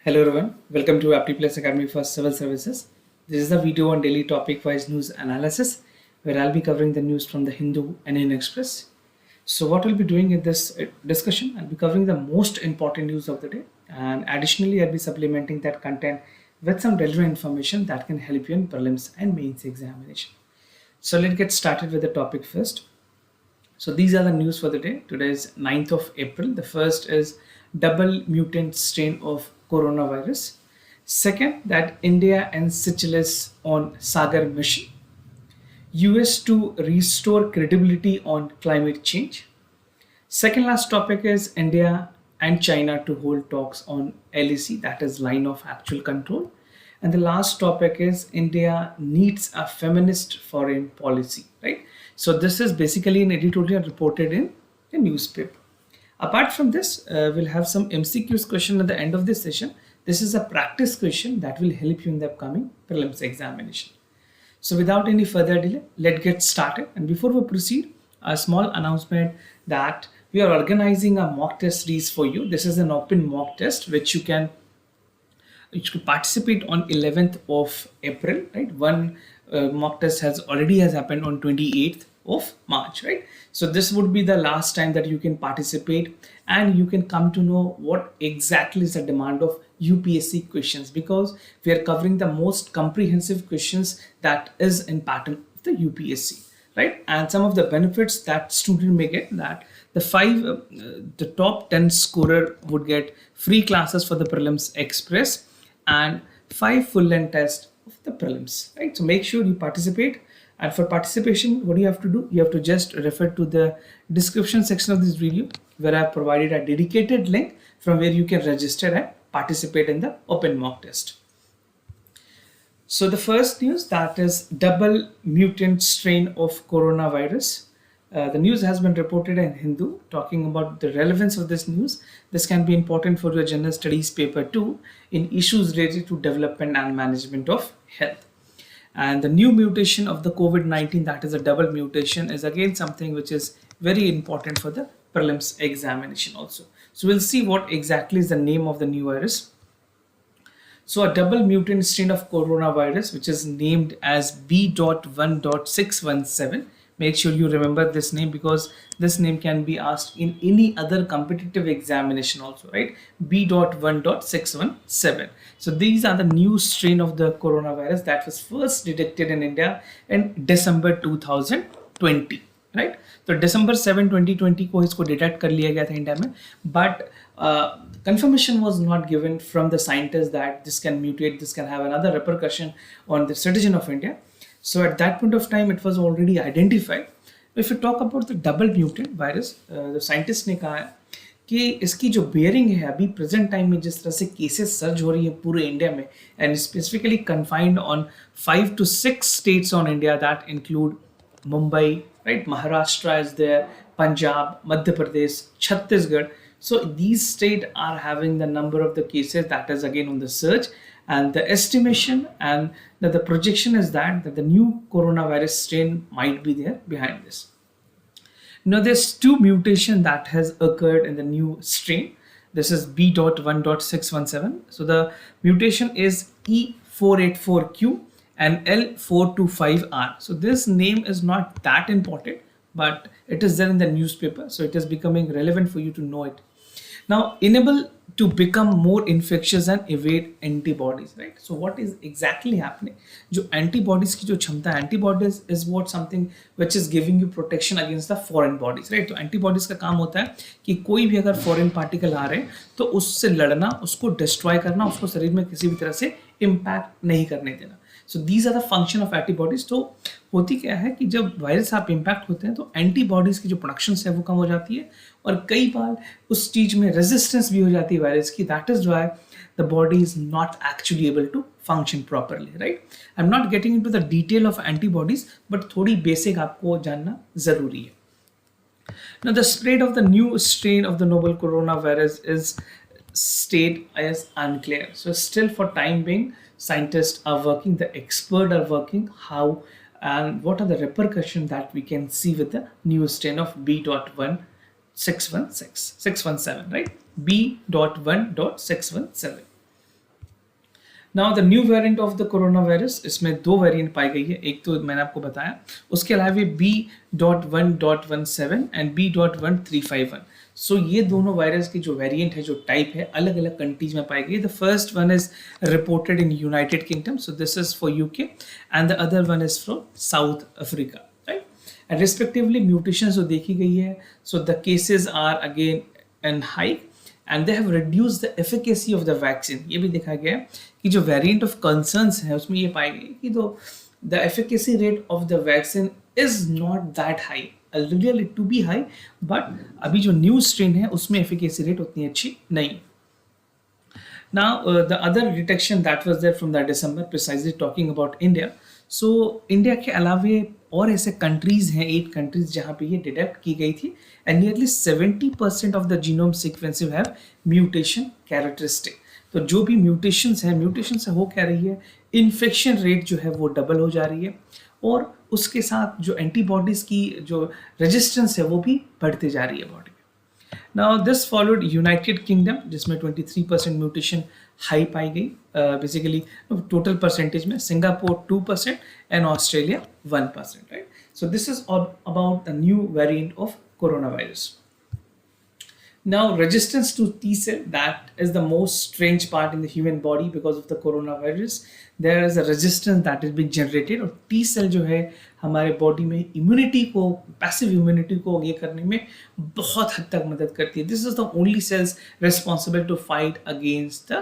Hello everyone, welcome to AptiPlus Academy for Civil Services. This is a video on daily topic-wise news analysis where I'll be covering the news from the Hindu and Indian Express. So what we'll be doing in this discussion, I'll be covering the most important news of the day, and additionally I'll be supplementing that content with some relevant information that can help you in prelims and mains examination. So let's get started with the topic first. So these are the news for the day. Today is 9th of April. The first is double mutant strain of coronavirus. Second, that India and Seychelles on Sagar mission. US to restore credibility on climate change. Second last topic is India and China to hold talks on LAC, that is line of actual control. And the last topic is India needs a feminist foreign policy, right? So this is basically an editorial reported in a newspaper. Apart from this, we'll have some MCQs question at the end of this session. This is a practice question that will help you in the upcoming prelims examination. So without any further delay, let's get started. And before we proceed, a small announcement that we are organizing a mock test series for you. This is an open mock test which you can participate on 11th of April, right? One mock test has happened on 28th of March, right? So this would be the last time that you can participate and you can come to know what exactly is the demand of UPSC questions, because we are covering the most comprehensive questions that is in pattern of the UPSC, right? And some of the benefits that student may get, that the top 10 scorer would get free classes for the prelims express and 5 full length tests of the prelims, right? So make sure you participate. And for participation, what you have to do, you have to just refer to the description section of this video where I have provided a dedicated link from where you can register and participate in the open mock test. So the first news, that is double mutant strain of coronavirus. The news has been reported in Hindu, talking about the relevance of this news. This can be important for your general studies paper 2 in issues related to development and management of health. And the new mutation of the COVID-19, that is a double mutation, is again something which is very important for the prelims examination also. So we'll see what exactly is the name of the new virus. So a double mutant strain of coronavirus, which is named as B.1.617. Make sure you remember this name because this name can be asked in any other competitive examination also, right? B.1.617. So these are the new strain of the coronavirus that was first detected in India in December 2020, right? So December 7, 2020 को इसको detect कर लिया गया था India में, but confirmation was not given from the scientists that this can mutate, this can have another repercussion on the citizen of India. So at that point of time, it was already identified. If you talk about the double mutant virus, the scientists ने कहा है कि इसकी जो bearing है अभी present time में जिस तरह से केसेस सर्ज हो रही है पूरे इंडिया में, and specifically confined on 5 to 6 states on India that include Mumbai, right? Maharashtra is there, Punjab, Madhya Pradesh, Chhattisgarh. So these states are having the number of the cases that is again on the surge, and the estimation and the projection is that the new coronavirus strain might be there behind this. Now there's two mutation that has occurred in the new strain. This is B.1.617. So the mutation is E484Q and L425R. So this name is not that important, but it is there in the newspaper, so it is becoming relevant for you to know it. Now, enable to become more infectious and evade antibodies, right? So what is exactly happening? जो antibodies की जो क्षमता है, antibodies is what something which is giving you protection against the foreign bodies, right? तो antibodies का काम होता है कि कोई भी अगर foreign particle आ रहे हैं तो उससे लड़ना, उसको destroy करना, उसको शरीर में किसी भी तरह से impact नहीं करने देना. So these are the function of antibodies. तो होती क्या है कि जब वायरस आप इम्पैक्ट होते हैं तो एंटीबॉडीज की जो प्रोडक्शन है वो कम हो जाती है और कई बार उस चीज में रेजिस्टेंस भी हो जाती है वायरस की. That is why the body is not actually able to function properly, right? I am not getting into the detail of antibodies, but थोड़ी बेसिक आपको जानना जरूरी है. Now the spread of the new strain of the novel coronavirus is stayed as unclear. So still for time being, scientists are working, the experts are working how and what are the repercussions that we can see with the new strain of B.1.617, right? B.1.617. Now the new variant of the corona virus, इसमें दो variant पाई गई है, एक तो मैंने आपको बताया, उसके अलावा B.1.17 एंड B.1351. सो ये दोनों वायरस की जो वेरिएंट है, जो टाइप है, अलग अलग कंट्रीज में पाई गई. The first one is reported in United Kingdom, so this is for UK, and the other one is from South Africa, right. And respectively mutation जो देखी गई है, so the cases are again and high and they have reduced the efficacy of the vaccine. ये भी देखा गया कि जो variant of concerns है उसमें ये पाई गई कि तो the efficacy rate of the vaccine is not that high, really to be high, but अभी जो new strain है उसमें efficacy rate उतनी अच्छी नहीं. Now the other detection that was there from the December, precisely talking about India. So India के अलावे और ऐसे कंट्रीज हैं, 8 कंट्रीज जहाँ पे ये डिटेक्ट की गई थी, and nearly 70% of the genome sequences have mutation characteristic. तो जो भी म्यूटेशंस है, म्यूटेशन से हो क्या रही है, इन्फेक्शन रेट जो है वो डबल हो जा रही है, और उसके साथ जो एंटीबॉडीज की जो रेजिस्टेंस है वो भी बढ़ती जा रही है बॉडी में. Now this followed United kingdom, जिसमें 23% म्यूटेशन हाई पाई गई, बेसिकली टोटल परसेंटेज में. Singapore 2% and Australia 1%, right. So this is about the new variant of coronavirus. Now, resistance to T cell, that is the most strange part in the human body because of the coronavirus. There is a resistance that is being generated, और T cell जो है हमारे body में immunity को, passive immunity को ये करने में बहुत हद तक मदद करती है. This is the only cells responsible to fight against the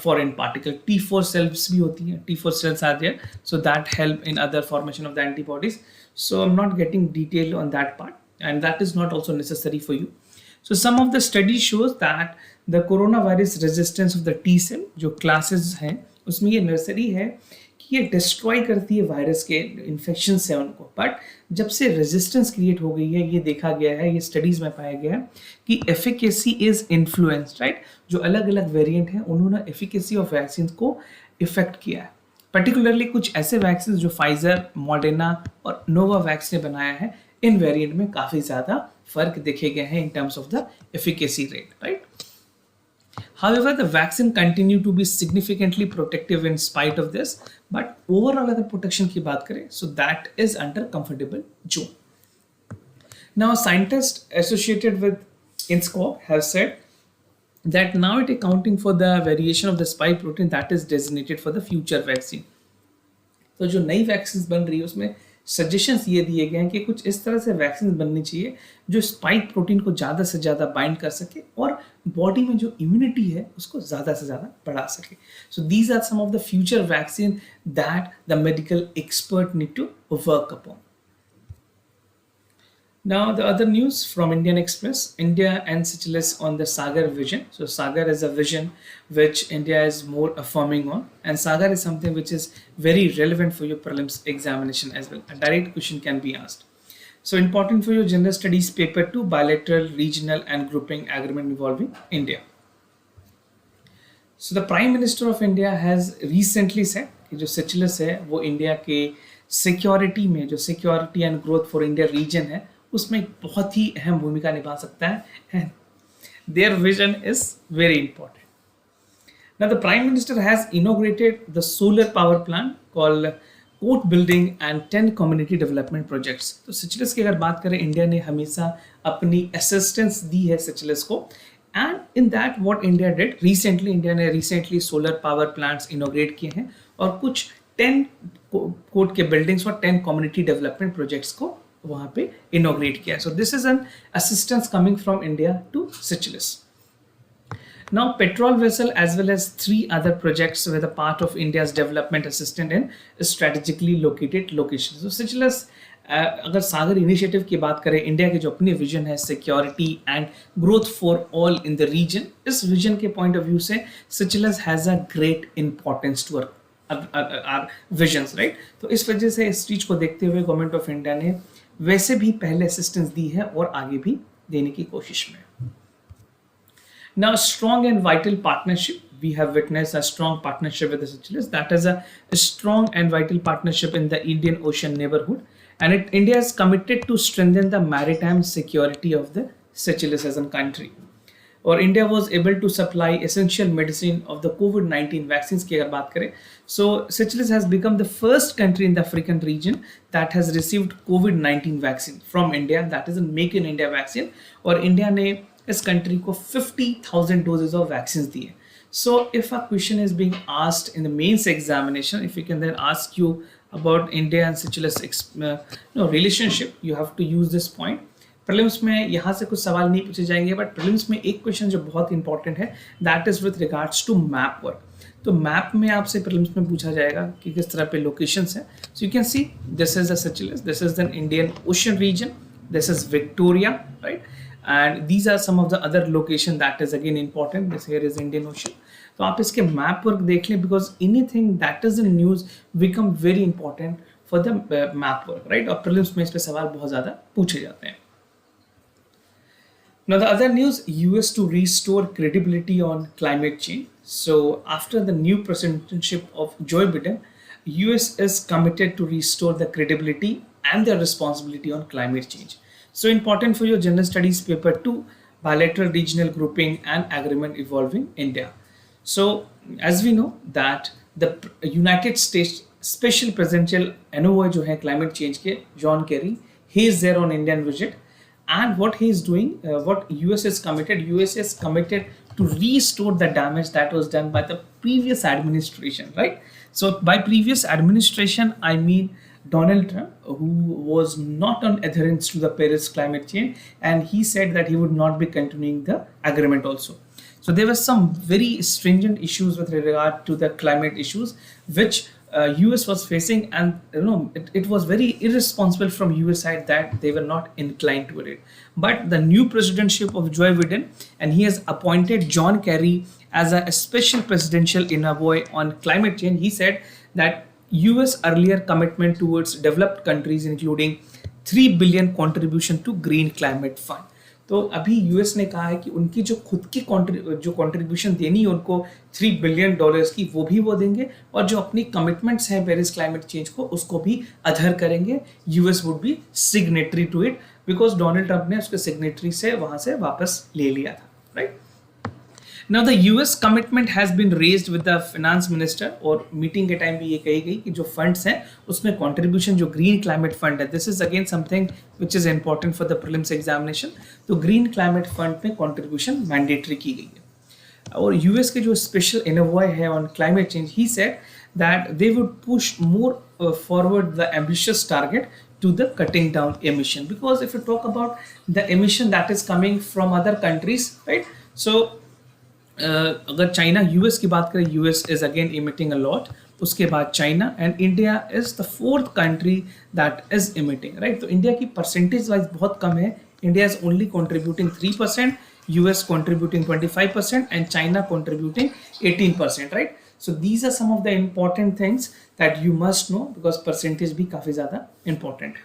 foreign particle. T4 cells भी होती हैं, T4 cells are there, so that help in other formation of the antibodies. So I'm not getting detail on that part, and that is not also necessary for you. So some of the studies shows that the coronavirus resistance of the T cell, जो classes हैं उसमें ये nursery है कि ये destroy करती है virus के इन्फेक्शन से उनको, बट जब से रेजिस्टेंस क्रिएट हो गई है, ये देखा गया है, ये स्टडीज में पाया गया है कि एफिकेसी इज इन्फ्लुएंस्ड, राइट. जो अलग अलग वेरिएंट हैं उन्होंने एफिकेसी ऑफ वैक्सीन को इफेक्ट किया है. पर्टिकुलरली कुछ ऐसे वैक्सीन जो फाइजर, मॉडर्ना और नोवावैक्स ने बनाया है, इन वेरिएंट में काफ़ी ज़्यादा फर्क देखे गए हैं in terms of the efficacy rate, right. However, the vaccine continue to be significantly protective in spite of this, but overall अगर protection की बात करें, so that is under comfortable zone. Now, scientists associated with INSCOP have said that now it accounting for the variation of the spike protein that is designated for the future vaccine. तो जो नई vaccine बन रही है उसमें suggestions ये दिए गए हैं कि कुछ इस तरह से वैक्सीन बननी चाहिए जो स्पाइक प्रोटीन को ज़्यादा से ज़्यादा बाइंड कर सके और बॉडी में जो इम्यूनिटी है उसको ज़्यादा से ज़्यादा बढ़ा सके. So these are some of the future vaccine that the medical expert need to work upon. Now the other news from Indian Express, India and Seychelles on the Sagar vision. So Sagar is a vision which India is more affirming on, and Sagar is something which is very relevant for your prelims examination as well. A direct question can be asked. So important for your general studies paper 2, bilateral, regional and grouping agreement involving India. So the Prime Minister of India has recently said कि जो Seychelles है वो India के security में, जो security and growth for India region है, उसमें एक बहुत ही अहम भूमिका निभा सकता है, and their vision is very important. Now the Prime Minister has inaugurated the solar power plant called court building and 10 community development projects. तो सेचेल्स की अगर बात करें, इंडिया ने हमेशा अपनी असिस्टेंस दी है सेचेल्स को, and in that what India did recently, India ने recently solar power plants inaugurate किए हैं और कुछ 10 कोर्ट के बिल्डिंग्स और 10 कम्युनिटी डेवलपमेंट प्रोजेक्ट्स को वहाँ पे इनोग्रेट किया. So this is an assistance coming from India to Seychelles. Now, Petrol vessel as well as 3 other projects were the part of India's development assistance in strategically located locations. So, Seychelles, अगर सागर initiative की बात करें, India की जो अपनी vision है security and growth for all in the region, इस vision के पॉइंट ऑफ व्यू से Seychelles has a great importance to our visions, right. तो इस वजह से इस चीज को देखते हुए गवर्नमेंट ऑफ इंडिया ने वैसे भी पहले असिस्टेंस दी है और आगे भी देने की कोशिश में. Now, strong and vital partnership. We have witnessed a strong partnership with the Seychelles. That is a strong and vital partnership in the Indian Ocean neighborhood. And India is committed to strengthen the maritime security of the Seychelles as a country. और India was able to supply essential medicine of the कोविड-19 vaccine की अगर बात करें, so Seychelles has become the first country in the African region that has received कोविड-19 vaccine from India, that is make in India vaccine. और India ने इस country को 50,000 डोजेज ऑफ वैक्सीन दिए। So if a question is being asked in the mains examination, if we can then ask you about India and Seychelles relationship, you have to use this point. Prelims में यहाँ से कुछ सवाल नहीं पूछे जाएंगे, but prelims में एक क्वेश्चन जो बहुत इंपॉर्टेंट है that is with regards to map work. तो मैप में आपसे प्रीलिम्स में पूछा जाएगा कि किस तरह पे लोकेशंस है। So you can see this is the Seychelles, this is the Indian Ocean region, this is Victoria, right, and these are some of the other location that is again important. This here is Indian Ocean. तो आप इसके map work देख लें, because anything that is in news become very important for the map work, right? और prelims में इस पे सवाल बहुत ज़्यादा पूछे जाते हैं. Now the other news, US to restore credibility on climate change. So after the new presidency of Joe Biden, US is committed to restore the credibility and the responsibility on climate change. So important for your general studies paper 2, bilateral regional grouping and agreement evolving India. So as we know that the United States special presidential envoy जो है climate change के John Kerry, he is there on Indian visit, and what he is doing, what US is committed to restore the damage that was done by the previous administration, right? So by previous administration I mean Donald Trump, who was not on adherence to the Paris climate change, and he said that he would not be continuing the agreement also. So there were some very stringent issues with regard to the climate issues which US was facing, and it was very irresponsible from US side that they were not inclined to it. But the new presidentship of Joe Biden, and he has appointed John Kerry as a special presidential envoy on climate change. He said that US earlier commitment towards developed countries including 3 billion contribution to green climate fund. तो अभी US ने कहा है कि उनकी जो खुद की जो कंट्रीब्यूशन देनी है उनको $3 बिलियन की, वो भी वो देंगे, और जो अपनी कमिटमेंट्स हैं पेरिस क्लाइमेट चेंज को उसको भी अधर करेंगे. US would be signatory to it because Donald Trump ने उसके सिग्नेटरी से वहां से वापस ले लिया था, right. Now the US commitment has been raised with the finance minister, और मीटिंग के टाइम भी ये कही गई कि जो फंड्स हैं उसमें कंट्रीब्यूशन जो ग्रीन क्लाइमेट फंड है, this is again something which is important for the prelims examination. तो ग्रीन क्लाइमेट फंड में कंट्रीब्यूशन मैंडेटरी की गई है. और यूएस के जो स्पेशल एनवॉय है on climate change, he said that they would push more forward the ambitious target to the cutting down emission, because if you talk about the emission that is coming from other countries, right? So अगर China US की बात करें, US is again emitting a lot, उसके बाद China, and India is the fourth country that is emitting, right. तो India की percentage wise बहुत कम है. India is only contributing 3%, US contributing 25% and China contributing 18%, right. So these are some of the important things that you must know, because percentage भी काफी ज्यादा important है.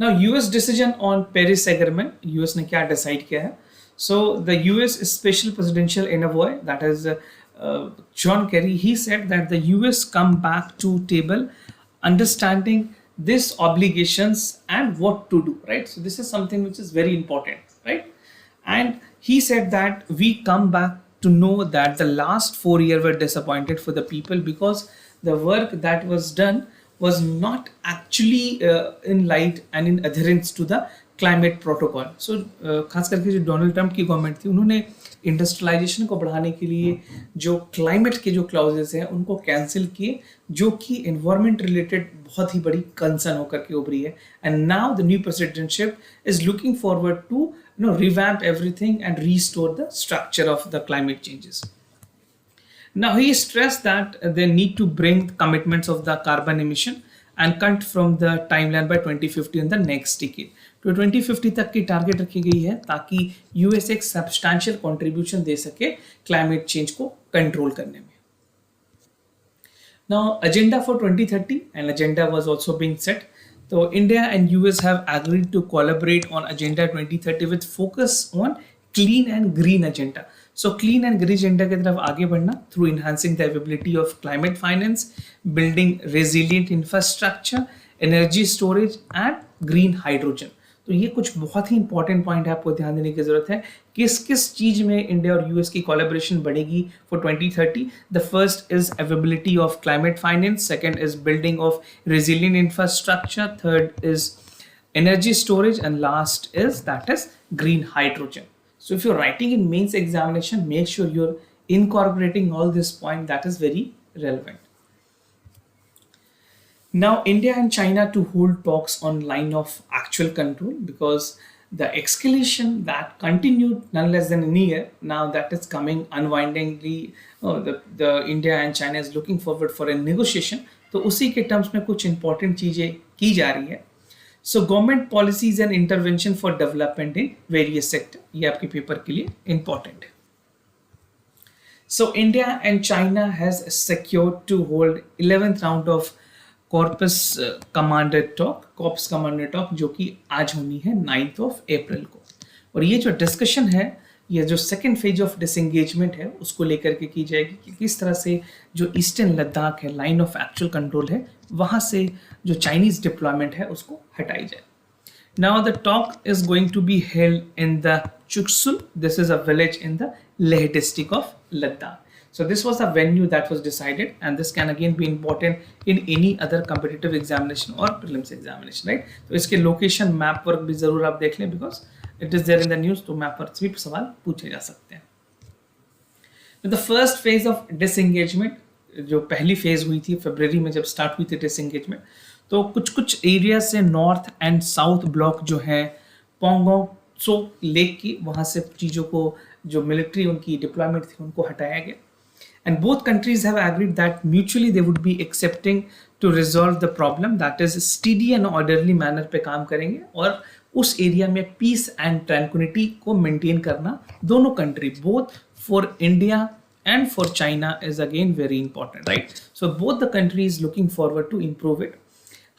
Now US decision on Paris agreement, US ने क्या decide किया है. So the US Special Presidential Envoy, that is John Kerry, he said that the US come back to table understanding these obligations and what to do, right? So this is something which is very important, right? And he said that we come back to know that the last 4 years were disappointed for the people because the work that was done was not actually in light and in adherence to the climate protocol. So खास करके जो Donald Trump की government थी, उन्होंने industrialisation को बढ़ाने के लिए जो क्लाइमेट के जो क्लॉजेस हैं उनको कैंसिल किए, जो कि एनवायरमेंट रिलेटेड बहुत ही बड़ी कंसर्न होकर के उभरी है. And now the new presidentship is looking forward to revamp everything and restore the structure of the climate changes. Now he stressed that they need to bring commitments of the carbon emission and cut from the timeline by 2050 in the next decade. तो 2050 तक की target रखी गई है ताकि US एक substantial contribution दे सके climate change को कंट्रोल करने में. Now agenda for 2030 and agenda was also being set. तो India and US have agreed to collaborate on agenda 2030 with focus on clean and green agenda. So clean and green agenda की तरफ आगे बढ़ना through enhancing the availability of climate finance, building resilient infrastructure, energy storage and green hydrogen. तो ये कुछ बहुत ही important point है, आपको ध्यान देने की जरूरत है। किस किस चीज में इंडिया और यूएस की कोलैबोरेशन बढ़ेगी for 2030? The first is availability of climate finance, second is building of resilient infrastructure, third is energy storage, and last is that is green hydrogen. So if you're writing in mains examination, make sure you're incorporating all this point, that is very relevant. Now, India and China to hold talks on line of actual control, because the escalation that continued none less than a year now, that is coming unwindingly. The India and China is looking forward for a negotiation. तो उसी के terms में कुछ important चीजें की जा रही है. So government policies and intervention for development in various sector, ये आपके पेपर के लिए इंपॉर्टेंट है. So India and China has secured to hold 11th round of Corpus Commander Talk, जो कि आज होनी है 9th of April को. और ये जो डिस्कशन है, ये जो सेकेंड फेज ऑफ डिसएंगेजमेंट है, उसको लेकर के की जाएगी कि किस तरह से जो ईस्टर्न लद्दाख है, लाइन ऑफ एक्चुअल कंट्रोल है, वहाँ से जो चाइनीज डिप्लॉयमेंट है उसको हटाई जाए. Now the talk is going to be held in the Chuksul. This is a village in the Leh district of Ladakh. So this was a venue that was decided, and this can again be important in any other competitive examination or prelims examination, right? तो इसके location map work भी जरूर आप देख लें, because it is there in the news. तो map पर भी सवाल पूछे जा सकते हैं. The first phase of disengagement, जो पहली फेज हुई थी फरवरी में जब स्टार्ट हुई थी डिसएंगेजमेंट, तो कुछ कुछ एरिया से नॉर्थ एंड साउथ ब्लॉक जो है पोंगोंग त्सो लेक की, वहाँ से चीज़ों को जो मिलिट्री उनकी डिप्लॉयमेंट थी उनको हटाया गया. And both countries have agreed that mutually they would be accepting to resolve the problem, that is steady and orderly manner पे काम करेंगे, और उस एरिया में पीस एंड ट्रैंक्विलिटी को मेंटेन करना दोनों country, both for India and for China, is again very important, right? So both the countries looking forward to improve it.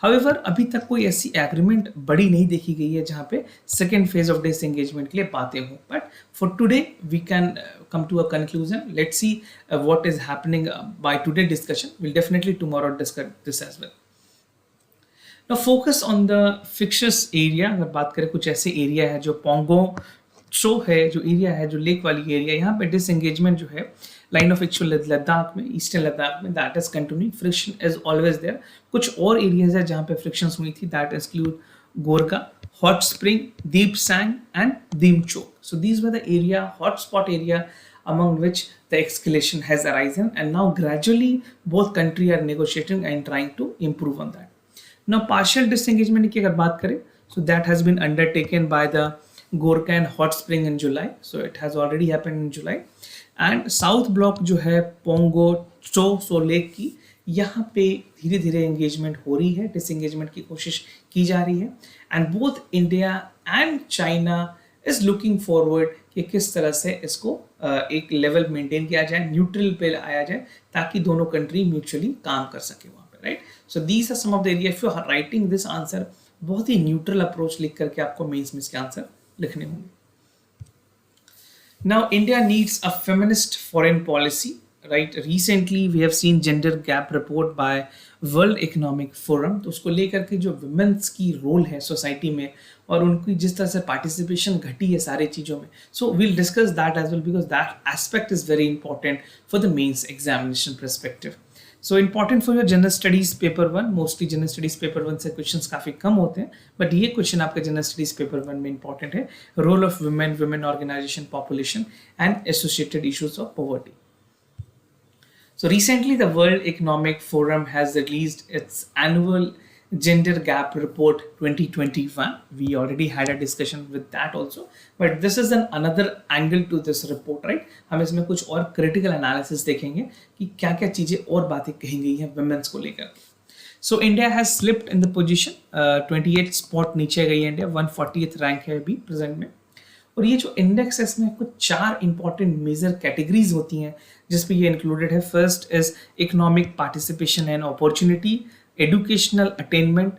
However, अभी तक कोई ऐसी एग्रीमेंट बड़ी नहीं देखी गई है जहाँ पे सेकेंड फेज ऑफ डिसएंगेजमेंट के लिए बातें हों. But for today we can come to a conclusion. Let's see what is happening by today discussion. Will definitely tomorrow discuss this as well. Now focus on the frictions area. अगर बात करें, कुछ ऐसे area है जो Pongo show है, जो area है, जो लेक वाली एरिया, यहाँ पे डिसएंगेजमेंट जो है लाइन ऑफ एक्चुअल लद्दाख में, ईस्टर्न लद्दाख में, that is continuing. Friction is always there. कुछ और एरियाज है जहाँ पे फ्रिक्शंस हुई थी, that include Gogra, hot spring, Depsang and Demchok. So these were the area, hot spot area among which the escalation has arisen, and now gradually both countries are negotiating and trying to improve on that. Now partial disengagement की अगर बात करें, so that has been undertaken by the Gorkha and Hot Spring in July, so it has already happened in July. And South Block जो है Pongo चो lake की, यहाँ पे धीरे धीरे एंगेजमेंट हो रही है, डिसएंगेजमेंट की कोशिश की जा रही है. And both India and China is looking forward कि किस तरह से इसको एक लेवल मेंटेन किया जाए, न्यूट्रल पे आया जाए, ताकि दोनों कंट्री म्यूचुअली काम कर सके वहाँ पे, right? So these are some of the area. If you are writing this answer, बहुत ही न्यूट्रल अप्रोच लिख करके आपको मेंस में इसके आंसर लिखने होंगे. Now India needs a feminist foreign policy, right? Recently we have seen gender gap report by World Economic Forum. तो उसको लेकर के जो women's की रोल है सोसाइटी में, और उनकी जिस तरह से पार्टिसिपेशन घटी है सारी चीज़ों में, so we'll discuss that as well, because that aspect is very important for the mains examination perspective. So important for your general studies paper 1. Mostly general studies paper 1 से क्वेश्चंस काफ़ी कम होते हैं, बट ये क्वेश्चन आपका general studies paper 1 में important है. Role of women, women organisation, population and associated issues of poverty. So recently the World Economic Forum has released its annual Gender Gap Report 2021. We already had a discussion with that also, but this is another angle to this report, right? हम इसमें कुछ और critical analysis देखेंगे कि क्या क्या चीज़ें और बातें कही गई हैं women's को लेकर. So India has slipped in the position, 28 spot नीचे गई है India, 140th रैंक है अभी प्रेजेंट में. और ये जो इंडेक्स है, इसमें कुछ 4 इंपॉर्टेंट मेजर कैटेगरीज होती हैं जिसपे ये इंक्लूडेड है. First is economic participation and opportunity, educational attainment,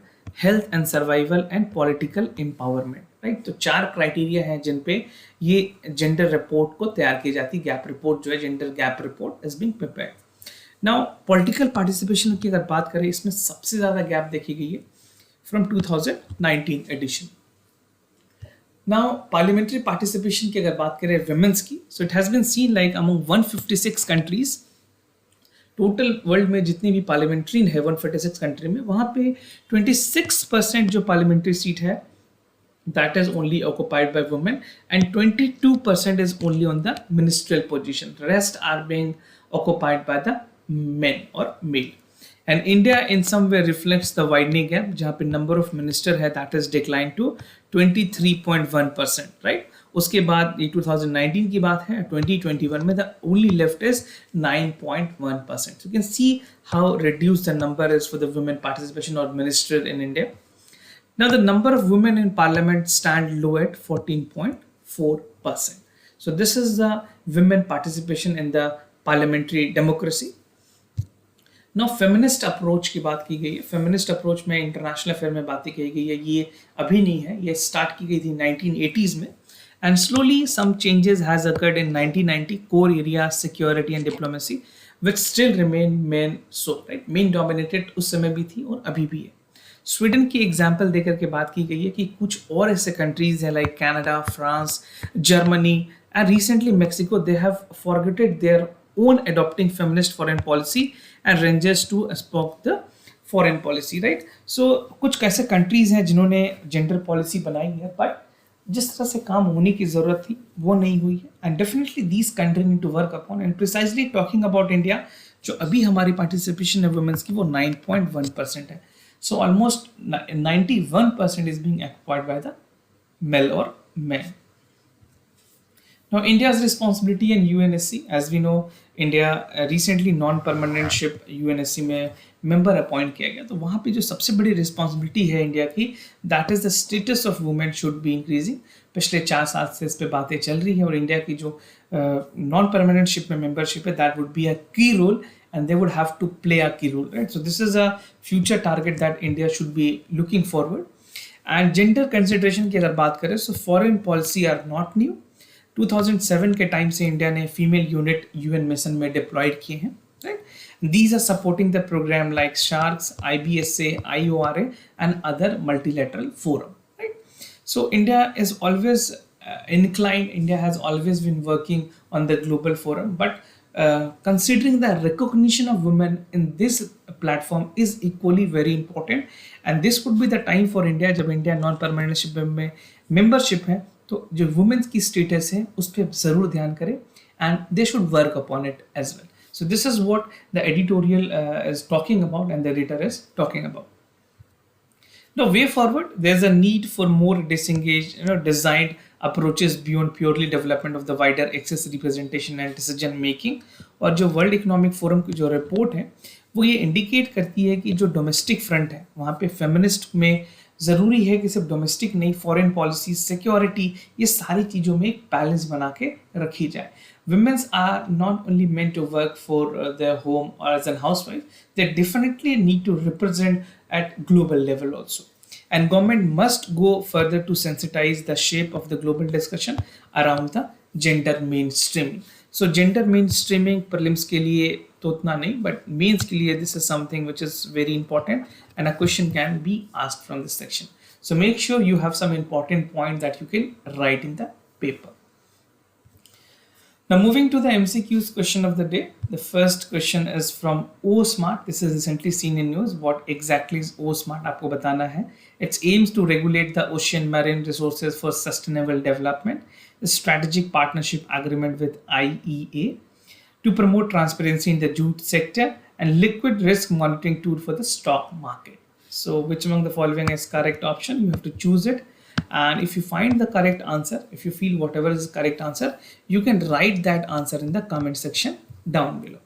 health and survival and political empowerment, right? तो 4 क्राइटेरिया हैं जिन पे ये जेंडर रिपोर्ट को तैयार की जाती है. गैप रिपोर्ट जो है, gender gap report is being prepared. Now political participation की अगर बात करें, इसमें सबसे ज़्यादा गैप देखी गई है from 2019 edition. Now parliamentary participation की अगर बात करें विमेंस की, so it has been seen like among 156 countries, total world में जितनी भी पार्लियामेंट्री है 146 कंट्री में, वहाँ पे 26% जो पार्लियामेंट्री सीट है that is only occupied by women, and 22% is only on the ministerial position. Rest are being occupied by the men or male. And India in some way reflects the widening gap, जहाँ पे number of minister है that is declined to 23.1%, right? उसके बाद ये 2019 की बात है, 2021 में the only left is 9.1%. So you can see how reduced the number is for the women participation or ministerial in India. Now, the number of women in parliament stand low at 14.4%. So, this is the women participation in the parliamentary democracy. Now, feminist approach की बात की गई है. Feminist approach में international affair में बातें की गई है. ये अभी नहीं है, ये start की गई थी 1980s में. And slowly some changes has occurred in 1990 core area security and diplomacy, which still remain main so, right? Main dominated उस समय भी थी और अभी भी है. स्वीडन की एग्जाम्पल देकर के बात की गई है कि कुछ और ऐसे कंट्रीज हैं like Canada, France, Germany and recently Mexico, they have forgetted their own adopting feminist foreign policy and rangers to spoke the foreign policy, right? So कुछ ऐसे कंट्रीज हैं जिन्होंने जेंडर पॉलिसी बनाई है, बट जिस तरह से काम होने की जरूरत थी वो नहीं हुई है. And definitely these country need to work upon. And precisely talking about India, जो अभी हमारी पार्टिसिपेशन है वुमेन्स की वो 9.1% है. So almost 91% is being occupied by the male or men. Now India's responsibility in UNSC, as we know, India recently non-permanentship UNSC में member appoint किया गया. तो वहाँ पे जो सबसे बड़ी responsibility है इंडिया की, that is the status of women should be increasing. पिछले 4 साल से इस पे बातें चल रही है और इंडिया की जो non-permanentship में membership है, that would be a key role. And they would have to play a key role, right? So this is a future target that India should be looking forward. And gender consideration की अगर बात करें, so foreign policy are not new. 2007 के time से India ने female unit UN mission में diploid किए हैं, right? These are supporting the program like SHARKS, IBSA, IORA, and other multilateral forum, right? So India is always inclined. India has always been working on the global forum, but considering the recognition of women in this platform is equally very important, and this would be the time for India, जब India non परमानेंटशिप में membership है, तो जो women's की status है उस पर जरूर ध्यान करें, and they should work upon it as well. So this is what the editorial is talking about and the editor is talking about. Now, way forward, there's a need for more disengaged, designed approaches beyond purely development of the wider access, representation and decision making. और जो world economic forum की जो report है वो ये indicate करती है कि जो डोमेस्टिक फ्रंट है वहाँ पे फेमिनिस्ट में ज़रूरी है कि सिर्फ डोमेस्टिक नहीं, फॉरेन पॉलिसी, सिक्योरिटी, ये सारी चीज़ों में एक बैलेंस बना के रखी जाए. Women are not only meant to work for their home or as a housewife, they definitely need to represent at global level also. And government must go further to sensitize the shape of the global discussion around the gender mainstreaming. So gender mainstreaming prelims के लिए तो उतना नहीं, but mains के लिए this is something which is very important and a question can be asked from this section. So make sure you have some important point that you can write in the paper. Now moving to the MCQs question of the day. The first question is from OSMART. This is recently seen in news. What exactly is OSMART? आपको बताना है. It aims to regulate the ocean marine resources for sustainable development. A strategic partnership agreement with IEA to promote transparency in the jute sector and liquid risk monitoring tool for the stock market. So which among the following is correct option? You have to choose it. And if you find the correct answer, if you feel whatever is the correct answer, you can write that answer in the comment section down below.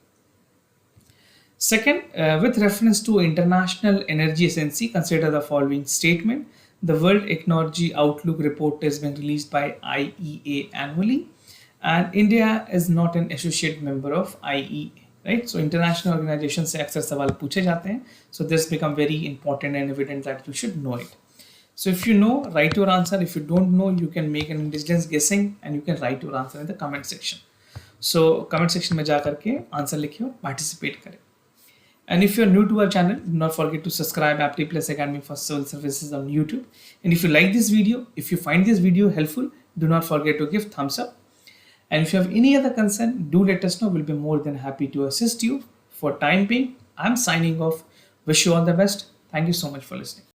Second, with reference to International Energy Agency, consider the following statement. The World Energy Outlook report has been released by IEA annually, and India is not an associate member of IEA, right? So international organizations से अक्सर सवाल पूछे जाते हैं. So this become very important and evident that you should know it. So if you know, write your answer. If you don't know, you can make an intelligence guessing and you can write your answer in the comment section. So comment section में जा करके answer लिखिए और participate करें. And if you're new to our channel, do not forget to subscribe Aptly Plus Academy for Civil Services on YouTube. And if you like this video, if you find this video helpful, do not forget to give thumbs up. And if you have any other concern, do let us know. We'll be more than happy to assist you. For time being, I'm signing off. Wish you all the best. Thank you so much for listening.